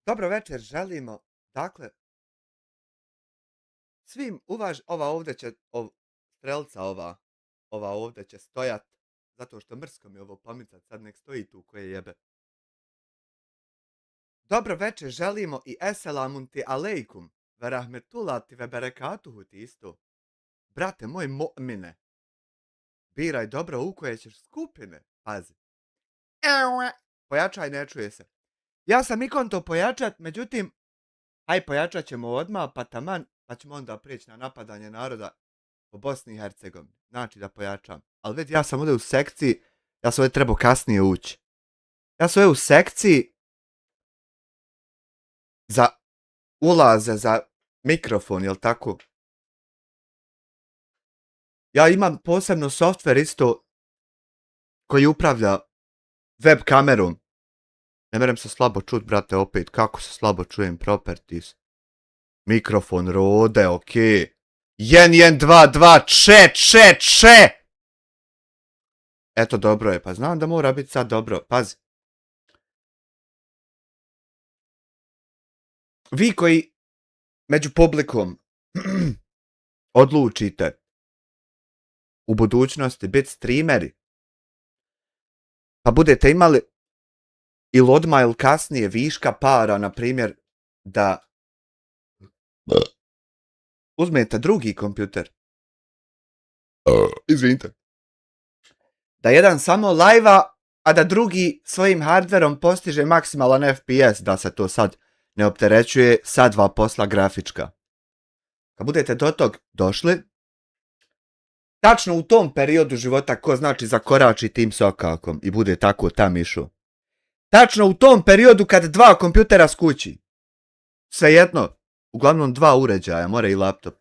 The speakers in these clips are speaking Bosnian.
Dobro večer, želimo, dakle, svim ova ovdje će, strelca ova ovdje će stojat, zato što mrsko mi ovo pomicat, sad nek stoji tu koje jebe. Dobro večer, želimo i eselamun ti alejkum, ve rahmetulati ve berekatuhu ti isto. Brate moj mu'mine, biraj dobro u koje ćeš skupine, pazi. Pojačaj, ne čuje se. Ja sam ikon to pojačat, međutim, aj pojačat ćemo odmah, pa taman, pa ćemo onda prijeći na napadanje naroda po Bosni i Hercegovini. Znači da pojačam. Ali vidi, ja sam ovdje u sekciji, ja sam ovdje trebao kasnije ući. Ja sam ovdje u sekciji za ulaze, za mikrofon, jel tako? Ja imam posebno softver isto koji upravlja web kamerom. Ne merem se slabo čut, brate, opet. Kako se slabo čujem? Properties. Mikrofon, rode, okej. 1, 1, 2, 2, če. Eto, dobro je. Pa znam da mora biti sad dobro. Pazi. Vi koji među publikom odlučite u budućnosti biti streameri, pa budete imali ili odmah ili kasnije viška para, na primjer, da uzmete drugi kompjuter. Izvinite. Da jedan samo lajva, a da drugi svojim hardverom postiže maksimalan FPS, da se to sad ne opterećuje sa dva posla grafička. Kad budete do tog došli, tačno u tom periodu života, ko znači zakorači tim sokakom i bude tako tam išao. Tačno u tom periodu kad dva kompjutera skući. Svejedno, uglavnom dva uređaja, mora i laptop.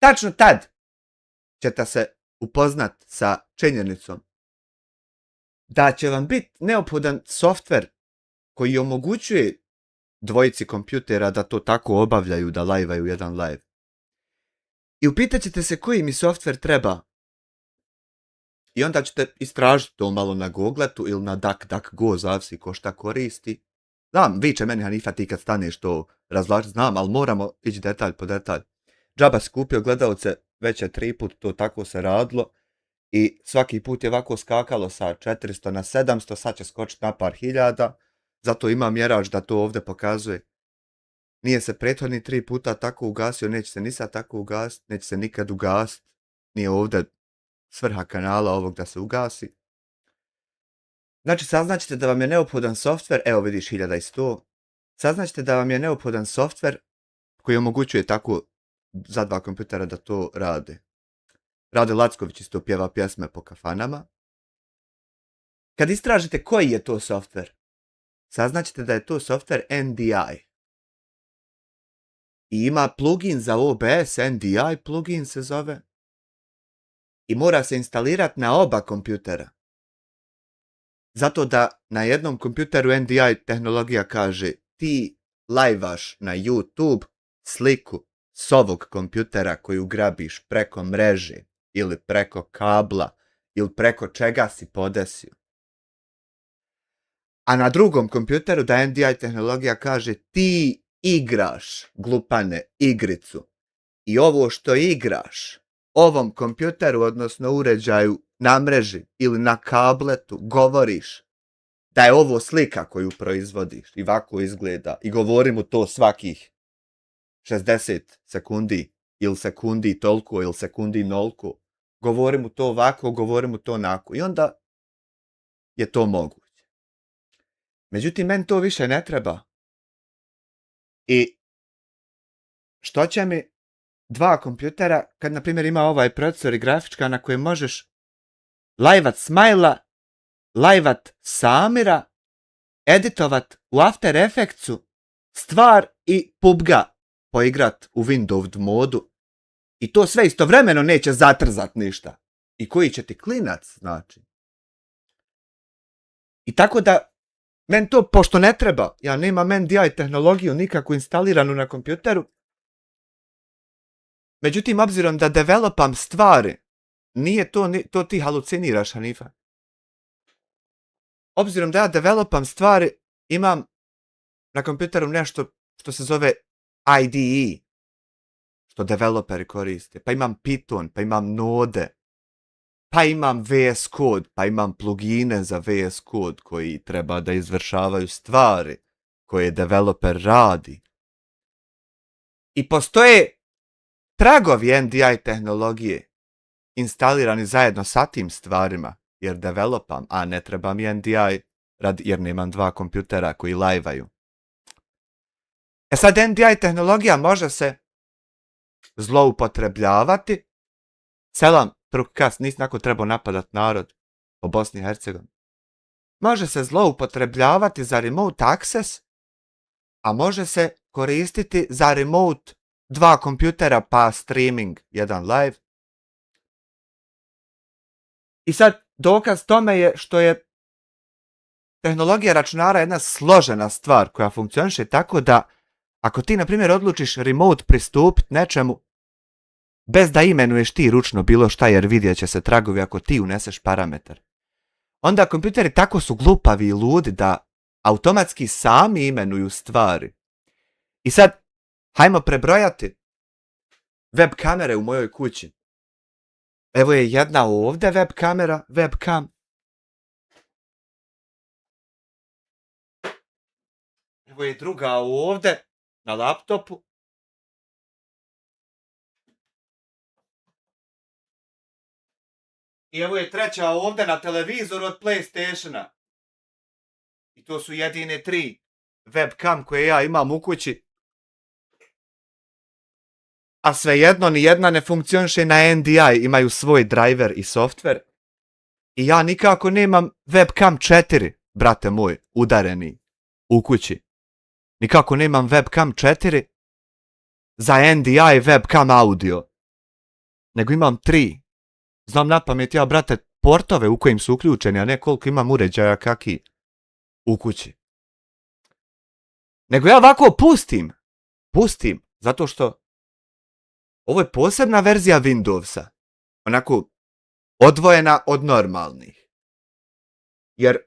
Tačno tad ćete se upoznat sa činjenicom da će vam biti neophodan softver koji omogućuje dvojici kompjutera da to tako obavljaju, da lajvaju jedan live. I upitat ćete se koji mi softver treba. I onda ćete istražiti to malo na Googletu ili na DuckDuckGo, zavisi ko šta koristi. Znam, viče meni Hanifa ti kad staneš to razvlačiti, znam, ali moramo ići detalj po detalj. Džaba si kupio gledalce, već je 3 put to tako se radilo i svaki put je ovako skakalo sa 400 na 700, sad će skočiti na par hiljada, zato ima mjerač da to ovdje pokazuje. Nije se prethodni 3 puta tako ugasio, neće se ni sad tako ugasiti, neće se nikad ugasiti, nije ovdje svrha kanala ovog da se ugasi. Znači, saznaćete da vam je neophodan softver, evo vidiš 1100, saznaćete da vam je neophodan softver koji omogućuje tako za dva kompjutera da to rade. Rade Lacković isto pjeva pjesme po kafanama. Kad istražite koji je to softver, saznaćete da je to softver NDI. I ima plugin za OBS, NDI plugin se zove. I mora se instalirati na oba kompjutera. Zato da na jednom kompjuteru NDI tehnologija kaže ti lajvaš na YouTube sliku s ovog kompjutera koju grabiš preko mreže ili preko kabla ili preko čega si podesio. A na drugom kompjuteru da NDI tehnologija kaže ti igraš, glupane, igricu. I ovo što igraš ovom kompjuteru, odnosno uređaju na mreži ili na kabletu, govoriš da je ovo slika koju proizvodiš i ovako izgleda i govori mu to svakih 60 sekundi ili sekundi toliko ili sekundi nolko. Govori mu to ovako, govori mu to onako i onda je to moguće. Međutim, meni to više ne treba. I što će mi dva kompjutera kad, na primjer, ima ovaj procesor i grafička na kojem možeš lajvat Smajla, lajvat Samira, editovat u After Effectsu stvar i PUBG-a poigrat u Windows modu i to sve istovremeno neće zatrzat ništa. I koji će ti klinac, znači. I tako da meni to, pošto ne treba, ja nemam NDI tehnologiju nikako instaliranu na kompjuteru, međutim, obzirom da developam stvari, nije to ti haluciniraš, Hanifa. Obzirom da ja developam stvari, imam na kompjuteru nešto što se zove IDE, što developeri koriste. Pa imam Python, pa imam Node, pa imam VS Code, pa imam plugine za VS Code koji treba da izvršavaju stvari koje developer radi. I postoje tragovi NDI tehnologije instalirani zajedno sa tim stvarima, jer developam, a ne treba mi NDI jer nemam 2 kompjutera koji lajvaju. E sad, NDI tehnologija može se zloupotrebljavati. Selam, Trukast, nisi nako trebao napadat narod po Bosni i Hercegovini. Može se zloupotrebljavati za remote access, a može se koristiti za remote 2 kompjutera pa streaming, jedan live. I sad, dokaz tome je što je tehnologija računara jedna složena stvar koja funkcioniše tako da ako ti, na primjer, odlučiš remote pristupiti nečemu bez da imenuješ ti ručno bilo šta, jer vidjet će se tragovi ako ti uneseš parametar, onda kompjuteri tako su glupavi i ludi da automatski sami imenuju stvari. I sad, hajmo prebrojati web kamere u mojoj kući. Evo je jedna ovdje web kamera, webcam. Evo je druga ovdje na laptopu. I evo je treća ovdje na televizoru od PlayStationa. I to su jedine 3 webcam koje ja imam u kući. A svejedno nijedna ne funkcioniše na NDI, imaju svoj driver i software. I ja nikako nemam webcam 4, brate moj, udareni u kući. Nikako nemam webcam 4 za NDI webcam audio. Nego imam 3. Znam napamet ja, brate, portove u kojim su uključeni, a ne koliko imam uređaja kaki u kući. Nego ja ovako pustim, zato što ovo je posebna verzija Windowsa, onako odvojena od normalnih. Jer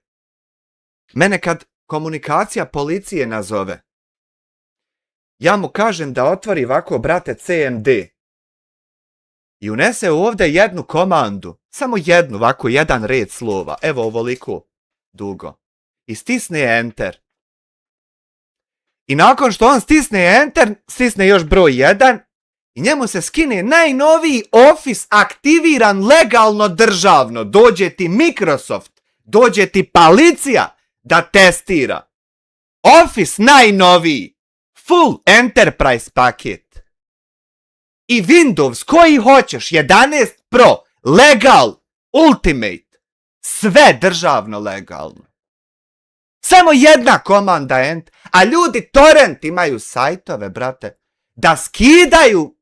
mene kad komunikacija policije nazove, ja mu kažem da otvori ovako, brate, CMD i unese ovdje jednu komandu, samo jednu, ovako jedan red slova, evo ovoliko dugo, i stisne Enter. I nakon što on stisne Enter, stisne još broj 1 i njemu se skine najnoviji Office aktiviran legalno državno. Dođe ti Microsoft, dođe ti policija da testira. Office najnoviji, full enterprise paket. I Windows koji hoćeš, 11 Pro, legal, ultimate, sve državno legalno. Samo jedna komanda Enter, a ljudi torrent imaju sajtove, brate, da skidaju,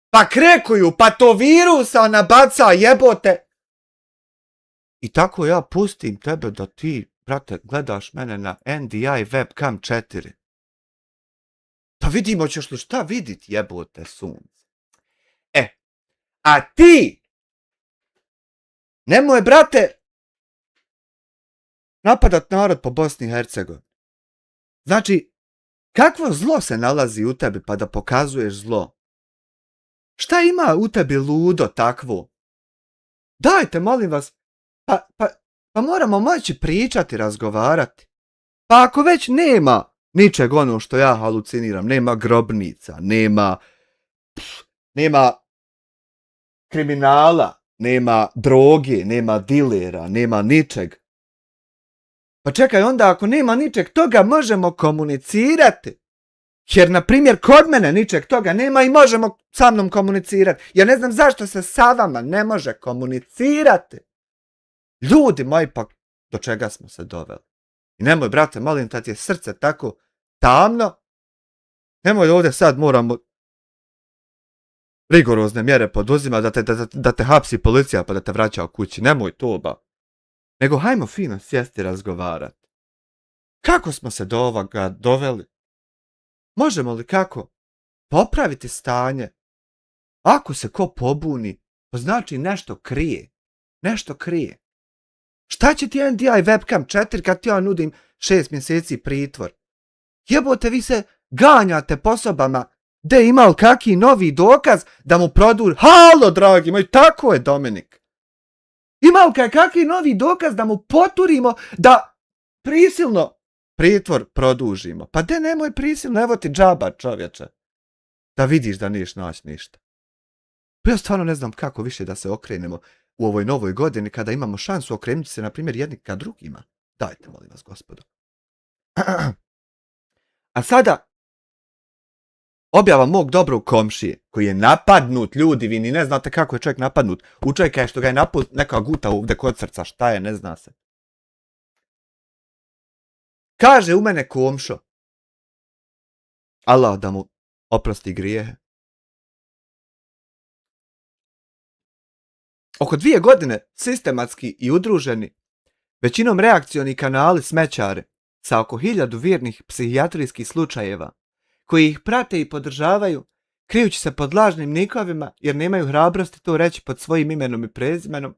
pa krekuju, pa to virusa nabaca, jebote. I tako ja pustim tebe da ti, brate, gledaš mene na NDI webcam 4. Pa vidimo, ćeš li šta vidit, jebote sunce. A ti, nemoj, brate, napadat narod po Bosni i Hercegovini. Znači, kakvo zlo se nalazi u tebi pa da pokazuješ zlo? Šta ima u tebi ludo takvo? Dajte, molim vas, pa moramo moći pričati, razgovarati. Pa ako već nema ničeg ono što ja haluciniram, nema grobnica, nema kriminala, nema droge, nema dilera, nema ničeg. Pa čekaj, onda ako nema ničeg toga možemo komunicirati. Jer, na primjer, kod mene ničeg toga nema i možemo sa mnom komunicirati. Ja ne znam zašto se sa vama ne može komunicirati. Ljudi moji, pa do čega smo se doveli? I nemoj, brate, molim da ti je srce tako tamno. Nemoj ovdje sad moramo rigorozne mjere poduzimati da te hapsi policija pa da te vraća u kući. Nemoj to, ba. Nego hajmo fino sjesti i razgovarati. Kako smo se do ovoga doveli? Možemo li kako popraviti stanje? Ako se ko pobuni, to znači nešto krije. Nešto krije. Šta će ti NDI webcam 4 kad ti ja nudim 6 mjeseci pritvor? Jebote, vi se ganjate po sobama. De ima li kaki novi dokaz da mu produži? Halo, dragi moj, tako je, Dominik. Ima li kaki novi dokaz da mu poturimo da prisilno pritvor produžimo? Pa de nemoj prisilno, evo ti džaba, čovječe. Da vidiš da niješ naći ništa. Pa ja stvarno ne znam kako više da se okrenemo u ovoj novoj godini kada imamo šansu okrenuti se, na primjer, jedni ka drugima. Dajte, molim vas, gospodo. A sada, objava mog dobrog komšije, koji je napadnut, ljudi, vi ni ne znate kako je čovjek napadnut. U čovjeka je što ga je naput neka guta ovdje kod srca, šta je, ne zna se. Kaže u mene komšo, Allah da mu oprosti grijehe. Oko 2 godine sistematski i udruženi, većinom reakcioni kanali smećare, sa oko 1000 vjernih psihijatrijskih slučajeva, koji ih prate i podržavaju, krijući se pod lažnim nikovima jer nemaju hrabrosti to reći pod svojim imenom i prezimenom,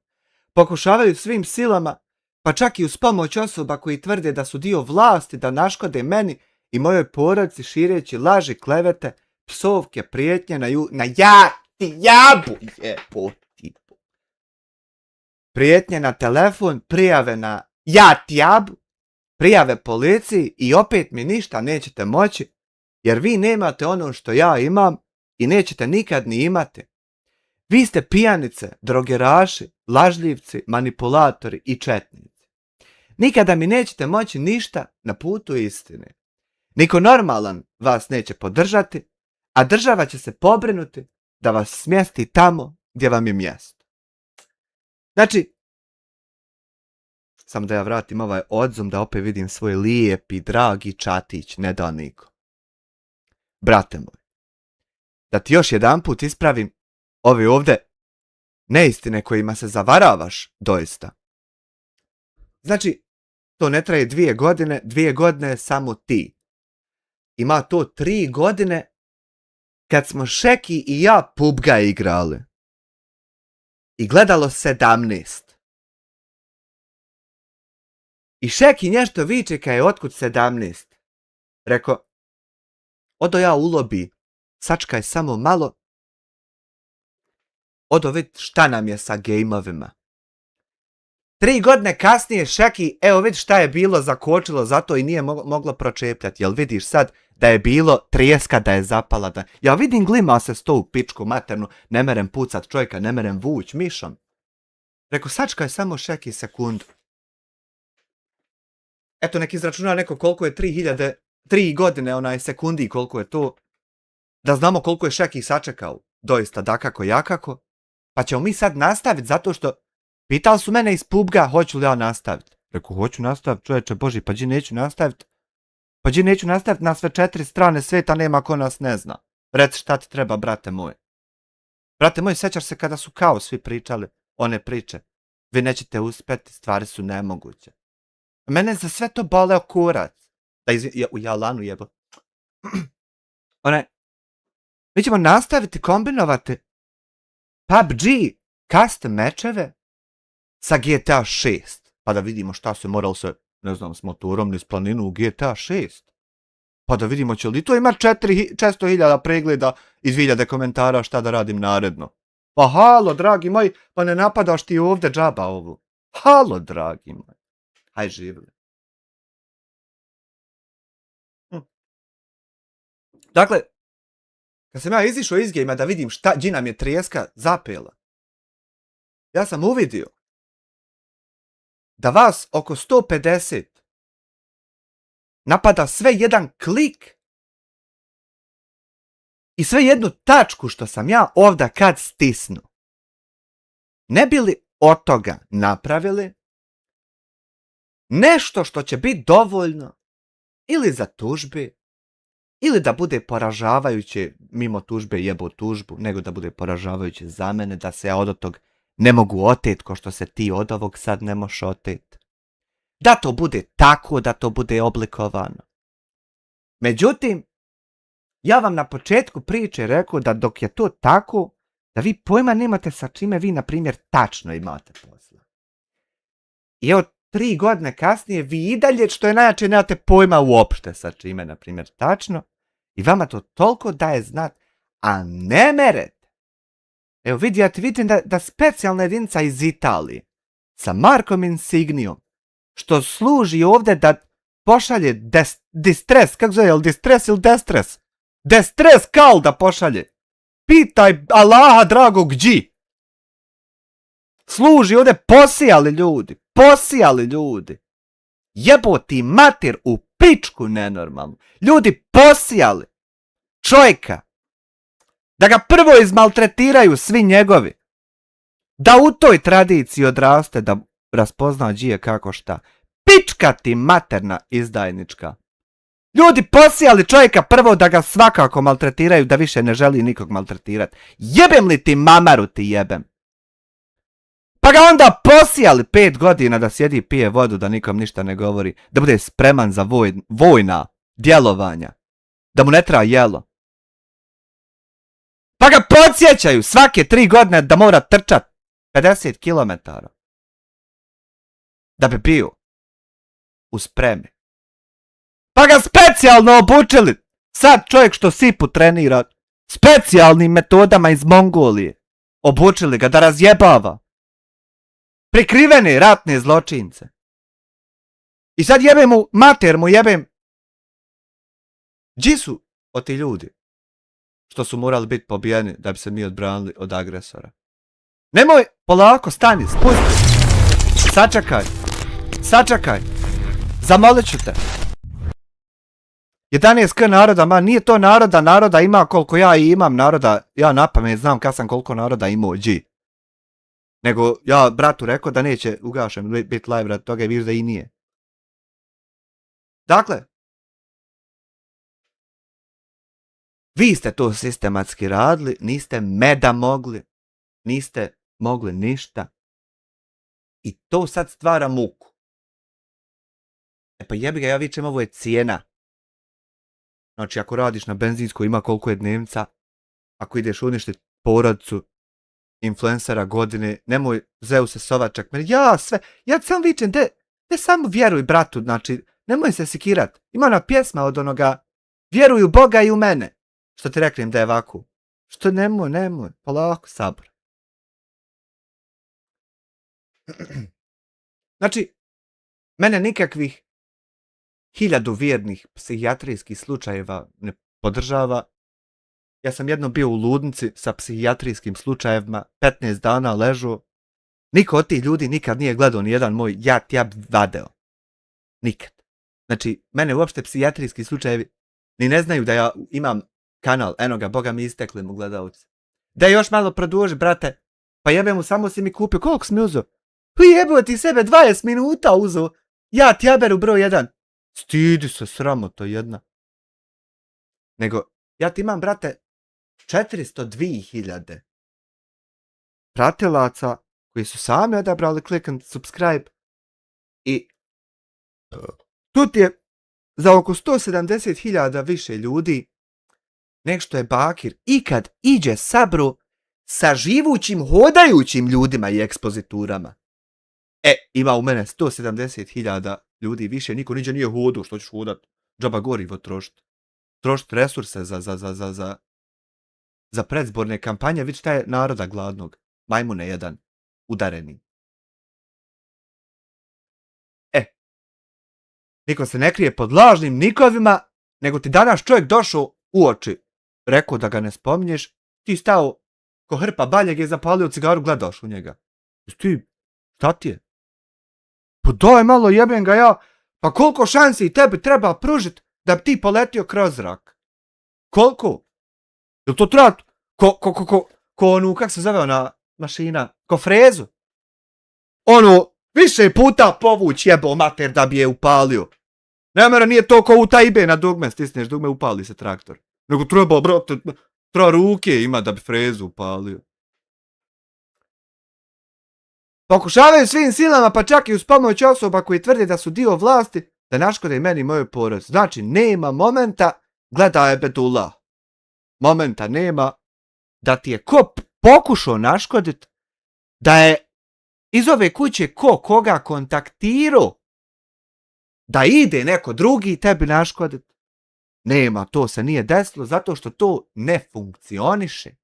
pokušavaju svim silama, pa čak i uz pomoć osoba koji tvrde da su dio vlasti da naškode meni i mojoj porodici šireći laži, klevete, psovke, prijetnje na jabu jebotipu. Prijetnje na telefon, prijave na jabu, prijave policiji i opet mi ništa nećete moći, jer vi nemate ono što ja imam i nećete nikad ni imati. Vi ste pijanice, drogeraši, lažljivci, manipulatori i četnici. Nikada mi nećete moći ništa na putu istine. Niko normalan vas neće podržati, a država će se pobrinuti da vas smjesti tamo gdje vam je mjesto. Znači, samo da ja vratim ovaj odzum da opet vidim svoj lijepi, dragi čatić, ne da niko. Brate moj, da ti još jedanput ispravim ove ovdje neistine kojima se zavaravaš doista. Znači, to ne traje 2 godine, 2 godine je samo ti. Ima to 3 godine kad smo Šeki i ja PUBG igrali. I gledalo 17. I Šeki nešto viče kaj je otkud 17. Reko, odo ja u lobby, sačkaj samo malo, odo vid šta nam je sa gejmovima. 3 godine kasnije Šeki, evo vidi šta je bilo zakočilo zato i nije moglo pročepljati. Jel vidiš sad da je bilo treska da je zapala? Ja vidim glima se sto u pičku maternu, ne merem pucat čovjeka, ne merem vuć mišom. Reko, sačkaj samo Šeki sekundu. Eto, nek izračuna neko koliko je 3 godine onaj sekundi, koliko je to. Da znamo koliko je Šeki sačekao. Doista, dakako, jakako. Pa ćemo mi sad nastaviti zato što pitali su mene iz PUBG-a hoću li ja nastaviti. Rekao, hoću nastaviti, čovječe Boži, pa gdje neću nastaviti? Pa gdje neću nastaviti, na sve 4 strane svijeta nema ko nas ne zna. Reci šta ti treba, brate moj. Brate moj, sjećaš se kada su kao svi pričali one priče. Vi nećete uspjeti, stvari su nemoguće. Mene za sve to boleo kurac. U jalanu jebo. Mi ćemo nastaviti kombinovati PUBG custom mečeve sa GTA 6. Pa da vidimo šta se moralo se, ne znam, s motorom niz planinu u GTA 6. Pa da vidimo će li to ima 400.000 pregleda i 2000 komentara šta da radim naredno. Pa halo, dragi moj, pa ne napadaš ti ovdje džaba ovu. Halo, dragi moj. Haj živili. Dakle, kad sam ja izišao iz gejma da vidim gdje nam je treska zapela, ja sam uvidio da vas oko 150 napada sve jedan klik i sve jednu tačku što sam ja ovdje kad stisnu. Ne bi li od toga napravili nešto što će biti dovoljno ili za tužbe, ili da bude poražavajuće, mimo tužbe jebo tužbu, nego da bude poražavajuće za mene, da se ja od tog ne mogu otet ko što se ti od ovog sad ne moš otet. Da to bude tako, da to bude oblikovano. Međutim, ja vam na početku priče rekao da dok je to tako, da vi pojma nemate sa čime vi, na primjer, tačno imate posla. I evo, 3 godine kasnije vi i dalje, što je najjače, nemate pojma uopšte sa čime, na primjer, tačno, i vama to toliko daje znat, a ne merete. Evo vidi, ja ti vidim da specijalna jedinica iz Italije sa Markom Insignijom, što služi ovdje da pošalje distres, kako zove, ili distres ili destres? Destres kal da pošalje. Pitaj Allaha dragog gdje. Služi ovdje, posijali ljudi. Jeboti mater u pičku nenormalnu. Ljudi posijali čovjeka. Da ga prvo izmaltretiraju svi njegovi. Da u toj tradiciji odraste, da raspozna gdje kako šta. Pička ti materna izdajnička. Ljudi posijali čovjeka prvo da ga svakako maltretiraju, da više ne želi nikog maltretirati. Jebem li ti mamaru ti jebem? Pa ga onda posijali 5 godina da sjedi i pije vodu, da nikom ništa ne govori, da bude spreman za vojna djelovanja, da mu ne treba jelo. Pa ga podsjećaju svake 3 godine da mora trčat 50 km da bi bio u spremi. Pa ga specijalno obučili, sad čovjek što sipu trenira, specijalnim metodama iz Mongolije, obučili ga da razjebava. Prikrivene ratne zločince. I sad jebem mu, mater mu jebem. Gdje su ti ljudi što su morali biti pobijeni da bi se mi odbranili od agresora? Nemoj, polako, stani, spusti. Sačekaj. Zamolit ću te. 11k naroda, ma nije to naroda ima koliko ja i imam naroda, ja napamet znam kad sam koliko naroda imao, gdje. Nego ja bratu rekao da neće ugašen biti live rad toga i viš da i nije. Dakle, vi ste to sistematski radili, niste meda mogli, niste mogli ništa. I to sad stvara muku. E pa jebi ga, ja vičem, ovo je cijena. Znači ako radiš na benzinskoj, ima koliko je dnevnica, ako ideš uništiti porodicu influencera godine, nemoj zeu se sovačak, ja sam vičem, de samo vjeruj bratu, znači, nemoj se sikirat, ima ona pjesma od onoga, vjeruj u Boga i u mene, što ti reknem da je ovako, što nemoj, polako, sabor. Znači, mene nikakvih 1000 vjernih psihijatrijskih slučajeva ne podržava. Ja sam jedno bio u ludnici sa psihijatrijskim slučajevima, 15 dana ležu. Niko od tih ljudi nikad nije gledao ni jedan moj ja vadeo. Nikad. Znači, mene uopšte psihijatrijski slučajevi ni ne znaju da ja imam kanal, eno ga, boga mi istekli mu gledalci. Da još malo produži, brate, pa jebe mu, samo si mi kupio, koliko si mi uzeo? Jebo ti sebe 20 minuta uzeo, ja ti jaberu broj 1. Stidi se, sramota jedna. Nego, ja ti imam, brate, 402.000 pratilaca koji su sami odabrali klik and subscribe i tu ti je za oko 170.000 više ljudi nek što je Bakir ikad iđe sabru sa živućim, hodajućim ljudima i ekspoziturama. Ima u mene 170.000 ljudi više, niko niđe nije hodu, što ćeš hodat, džaba gorivo trošiti. Trošiti resurse za predzborne kampanje, već taj naroda gladnog, majmune jedan, udareni. Niko se ne krije pod lažnim nikovima, nego ti danas čovjek došao u oči, rekao da ga ne spominješ, ti stao ko hrpa baljeg je zapalio cigaru, gledaš u njega. Ti, šta ti je? Pa daj malo, jebem ga ja, pa koliko šansi tebi treba pružiti da bi ti poletio kroz zrak? Koliko? Jel to treba ko onu, kak se zove ona mašina, ko frezu? Ono, više puta povuć jebo mater da bi je upalio. Nemera, nije to ko u Tajbe na dugme, stisneš dugme, upali se traktor. Nego treba, brate, treba ruke ima da bi frezu upalio. Pokušavaju svim silama, pa čak i uz pomoć osoba koji tvrde da su dio vlasti, da naškode meni i mojoj porodici. Znači, nema momenta, gledaj Ebedullah. Momenta nema da ti je ko pokušao naškodit, da je iz ove kuće ko koga kontaktirao da ide neko drugi tebi naškoditi. Nema, to se nije desilo zato što to ne funkcioniše.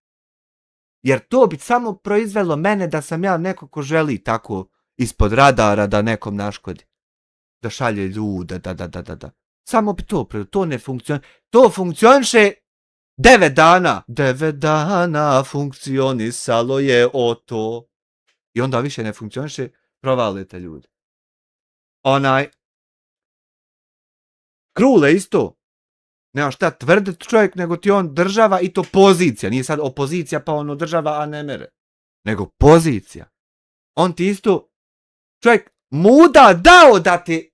Jer to bi samo proizvelo mene da sam ja neko ko želi tako ispod radara da nekom naškodi. Da šalje ljude, da. Samo bi to ne funkcioniše. To funkcioniše 9 dana. 9 dana funkcionisalo je to. I onda više ne funkcioniše, provalite ljudi. Krule isto. Nema šta tvrditi čovjek, nego ti on država i to pozicija. Nije sad opozicija pa ono država, a ne mere. Nego pozicija. On ti isto, čovjek muda dao da ti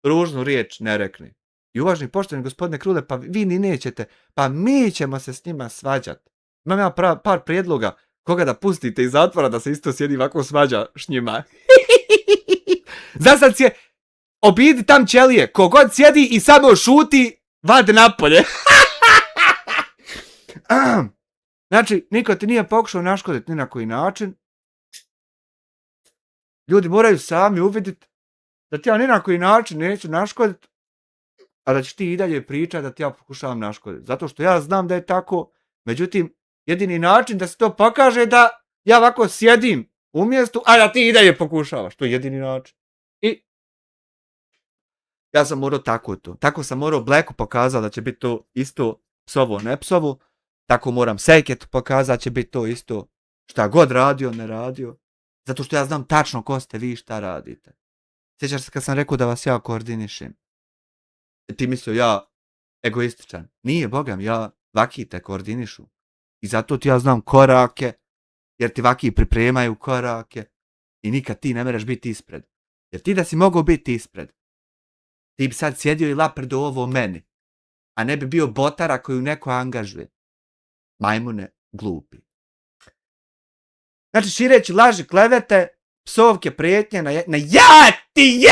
ružnu riječ ne rekne. I uvaženi poštovani gospodine Krule, pa vi ni nećete, pa mi ćemo se s njima svađati. Imam ja par prijedloga koga da pustite iz zatvora da se isto sjedi ovako svađa s njima. Zasad je, obidi tam ćelije, kogod sjedi i samo šuti, vade napolje. Znači, niko ti nije pokušao naškoditi ni na koji način. Ljudi moraju sami uvidjeti da ti ja ni na koji način neću naškoditi, a da ćeš ti i dalje pričati da ti ja pokušavam naškoditi. Zato što ja znam da je tako, međutim, jedini način da se to pokaže da ja ovako sjedim u mjestu, a da ti i dalje pokušavaš. To je jedini način. I ja sam morao tako to. Tako sam morao Blacku pokazati da će biti to isto psovo, ne psovo. Tako moram Sejketu pokazati da će biti to isto šta god radio, ne radio. Zato što ja znam tačno ko ste vi šta radite. Sjećaš se kad sam rekao da vas ja koordinišem. Ti mislio ja egoističan. Nije, bogam, ja vaki te koordinišu. I zato ti ja znam korake, jer ti vaki pripremaju korake i nikad ti ne mereš biti ispred. Jer ti da si mogao biti ispred, ti bi sad sjedio i laprdo ovo meni, a ne bi bio botara koju neko angažuje. Majmune, glupi. Znači, šireći laži, klevete, psovke, prijetnje na ja ti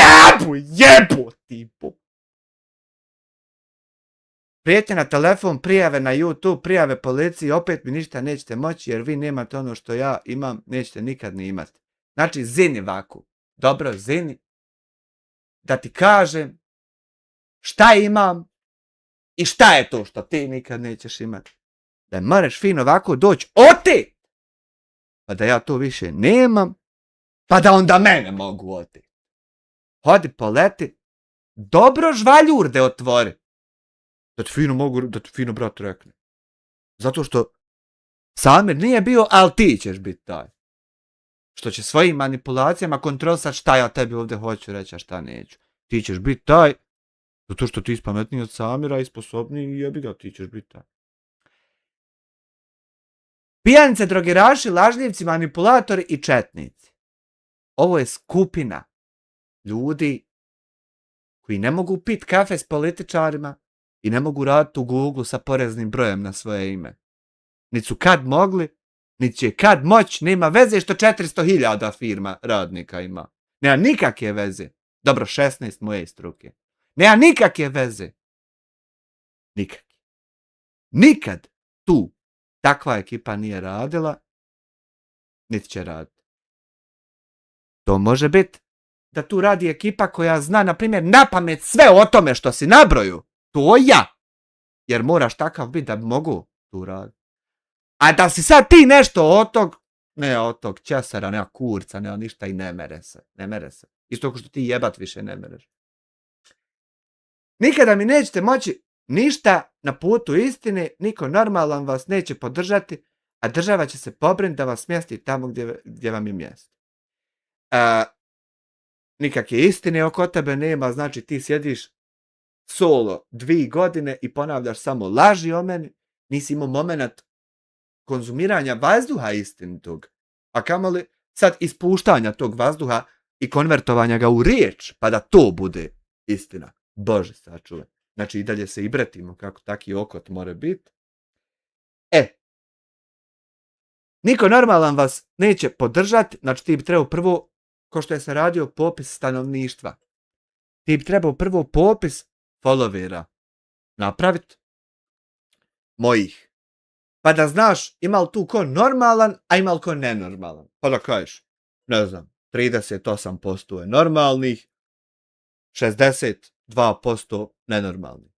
jebu ti bu. Prijetnje na telefon, prijave na YouTube, prijave policiji, opet mi ništa nećete moći jer vi nemate ono što ja imam, nećete nikad ni imati. Znači, zini vaku. Dobro, zini. Da ti kažem šta imam i šta je to što ti nikad nećeš imati. Da moraš fino ovako doći otet. Pa da ja to više nemam. Pa da onda mene mogu otet. Hodi poleti. Dobro žvaljurde otvori. Da ti fino brat rekne. Zato što Samir nije bio, ali ti ćeš biti taj. Što će svojim manipulacijama kontrolisati šta ja tebi ovdje hoću reći, a šta neću. Ti ćeš biti taj, zato što ti pametniji od Samira i sposobniji i jebi ga, ti ćeš biti taj. Pijanice, drogeraši, lažljivci, manipulatori i četnici. Ovo je skupina ljudi koji ne mogu pit kafe s političarima i ne mogu raditi u Google sa poreznim brojem na svoje ime. Niti su kad mogli, niti će kad moć, nema veze što 400.000 firma radnika ima. Nema nikakve veze. Dobro, 16 moje struke. Nema nikakve veze. Nikakve. Nikad tu takva ekipa nije radila, niti će raditi. To može biti da tu radi ekipa koja zna, na primjer, napamet sve o tome što si nabroju. To ja. Jer moraš takav biti da bi mogu tu raditi. A da si sad ti nešto od tog česara, nema kurca, nema ništa i ne mere se. Ne mere se. Isto kao što ti jebat više ne mereš. Nikada mi nećete moći ništa na putu istine, niko normalan vas neće podržati, a država će se pobrinuti da vas smjesti tamo gdje vam je mjesto. Nikakve istine oko tebe nema, znači ti sjediš solo 2 godine i ponavljaš samo laži o meni, nisi imao moment konzumiranja vazduha istinitog, a kamoli sad ispuštanja tog vazduha i konvertovanja ga u riječ, pa da to bude istina. Bože sačuvaj. Znači i dalje se ibretimo kako taki okot more biti. Niko normalan vas neće podržati, znači ti bi trebao prvo, ko što je se radio, popis stanovništva. Ti bi trebao prvo popis followera napraviti mojih. Pa da znaš ima li tu ko normalan, a ima li ko nenormalan. Pa da kažeš, ne znam, 38% je normalnih, 62% nenormalnih.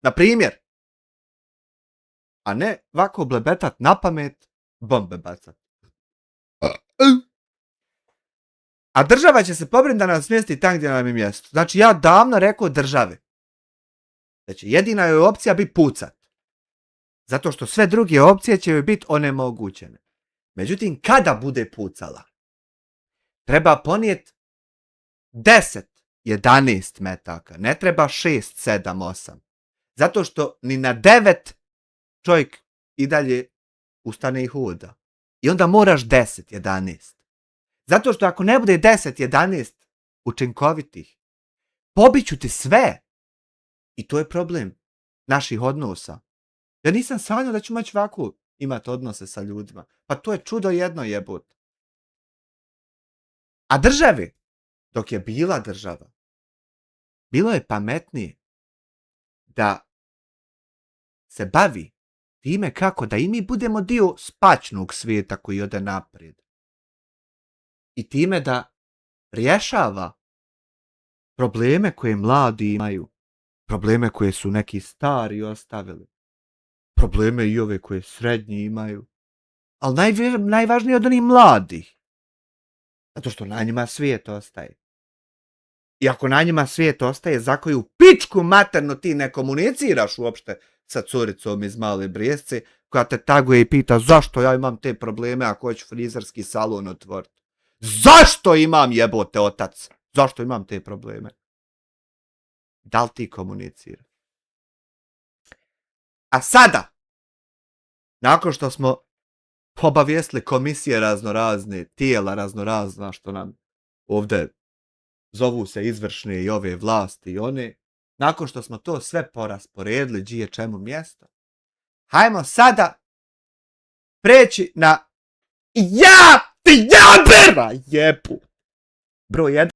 Na primjer, a ne ovako blebetat na pamet, bombe bacat. A država će se pobrinuti da nas smjesti tam gdje nam je mjesto. Znači ja davno rekao državi. Znači jedina je opcija biti pucat. Zato što sve druge opcije će joj biti onemogućene. Međutim, kada bude pucala, treba ponijeti 10, 11 metaka. Ne treba 6, 7, 8. Zato što ni na 9 čovjek i dalje ustane i hoda. I onda moraš 10, 11. Zato što ako ne bude 10, 11 učinkovitih, pobiću ti sve. I to je problem naših odnosa. Ja nisam sanjao da ću moći ovako imati odnose sa ljudima. Pa to je čudo jedno jebote. A državi, dok je bila država, bilo je pametnije da se bavi time kako da i mi budemo dio spačnog svijeta koji ode naprijed. I time da rješava probleme koje mladi imaju, probleme koje su neki stari ostavili, probleme i ove koje srednji imaju, ali najvažnije od onih mladih, zato što na njima svijet ostaje. I ako na njima svijet ostaje, za koju pičku materno ti ne komuniciraš uopšte sa curicom iz Male Brijesce, koja te taguje i pita zašto ja imam te probleme ako hoću frizerski salon otvoriti. Zašto imam jebote otac? Zašto imam te probleme? Da li ti komuniciraš? A sada, nakon što smo obavijestili komisije raznorazne, tijela raznorazna, što nam ovdje zovu se izvršne i ove vlasti i one, nakon što smo to sve porasporedili, gdje čemu mjesto, hajmo sada preći na ja ti jebera jebu. Broj 1.